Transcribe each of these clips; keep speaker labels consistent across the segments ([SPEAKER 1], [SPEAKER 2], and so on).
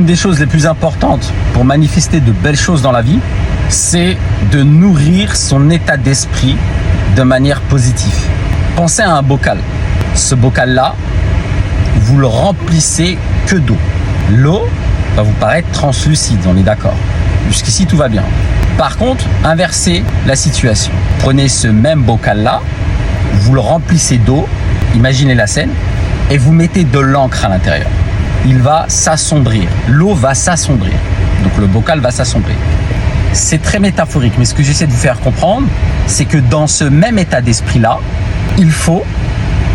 [SPEAKER 1] des choses les plus importantes pour manifester de belles choses dans la vie, c'est de nourrir son état d'esprit de manière positive. Pensez à un bocal. Ce bocal-là, vous le remplissez que d'eau. L'eau va vous paraître translucide, on est d'accord. Jusqu'ici, tout va bien. Par contre, inversez la situation. Prenez ce même bocal-là, vous le remplissez d'eau, imaginez la scène, et vous mettez de l'encre à l'intérieur. Il va s'assombrir. L'eau va s'assombrir. Donc le bocal va s'assombrir. C'est très métaphorique, mais ce que j'essaie de vous faire comprendre, c'est que dans ce même état d'esprit-là, il faut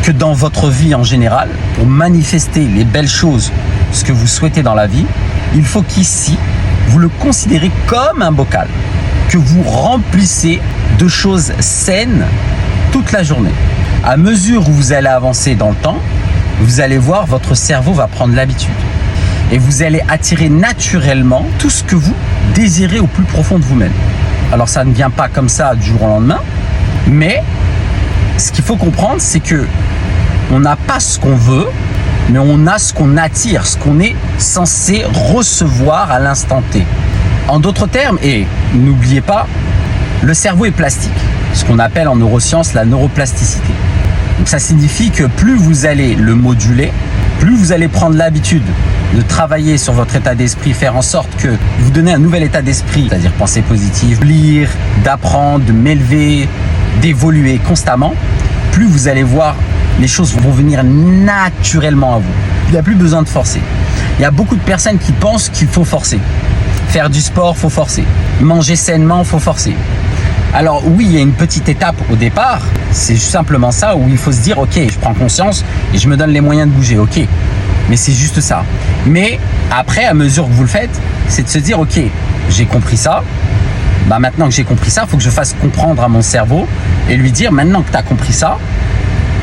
[SPEAKER 1] que dans votre vie en général, pour manifester les belles choses, ce que vous souhaitez dans la vie, il faut qu'ici, vous le considérez comme un bocal, que vous remplissez de choses saines toute la journée. À mesure où vous allez avancer dans le temps, vous allez voir, votre cerveau va prendre l'habitude. Et vous allez attirer naturellement tout ce que vous désirez au plus profond de vous-même. Alors ça ne vient pas comme ça du jour au lendemain, mais ce qu'il faut comprendre, c'est que on n'a pas ce qu'on veut, mais on a ce qu'on attire, ce qu'on est censé recevoir à l'instant T. En d'autres termes, et n'oubliez pas, le cerveau est plastique, ce qu'on appelle en neurosciences la neuroplasticité. Donc ça signifie que plus vous allez le moduler, plus vous allez prendre l'habitude de travailler sur votre état d'esprit, faire en sorte que vous donnez un nouvel état d'esprit, c'est-à-dire penser positive, lire, d'apprendre, de m'élever, d'évoluer constamment, plus vous allez voir les choses vont venir naturellement à vous. Il n'y a plus besoin de forcer. Il y a beaucoup de personnes qui pensent qu'il faut forcer. Faire du sport, il faut forcer. Manger sainement, il faut forcer. Alors oui, il y a une petite étape au départ, c'est simplement ça où il faut se dire ok, je prends conscience et je me donne les moyens de bouger, ok. Mais c'est juste ça. Mais après, à mesure que vous le faites, c'est de se dire ok, j'ai compris ça, maintenant que j'ai compris ça, il faut que je fasse comprendre à mon cerveau et lui dire maintenant que tu as compris ça,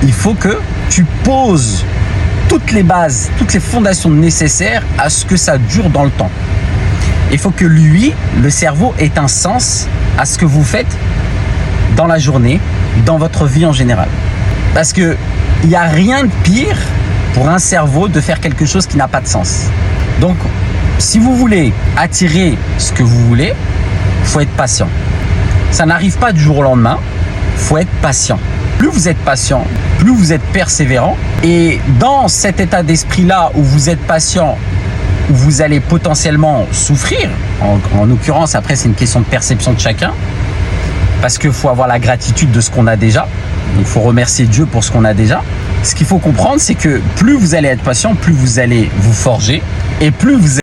[SPEAKER 1] il faut que tu poses toutes les bases, toutes les fondations nécessaires à ce que ça dure dans le temps. Il faut que lui, le cerveau, ait un sens à ce que vous faites dans la journée, dans votre vie en général. Parce qu'il n'y a rien de pire pour un cerveau de faire quelque chose qui n'a pas de sens. Donc, si vous voulez attirer ce que vous voulez, il faut être patient. Ça n'arrive pas du jour au lendemain, il faut être patient. Plus vous êtes patient, plus vous êtes persévérant. Et dans cet état d'esprit-là où vous êtes patient, où vous allez potentiellement souffrir, en l'occurrence, après c'est une question de perception de chacun, parce qu'il faut avoir la gratitude de ce qu'on a déjà, donc il faut remercier Dieu pour ce qu'on a déjà. Ce qu'il faut comprendre, c'est que plus vous allez être patient, plus vous allez vous forger, et plus vous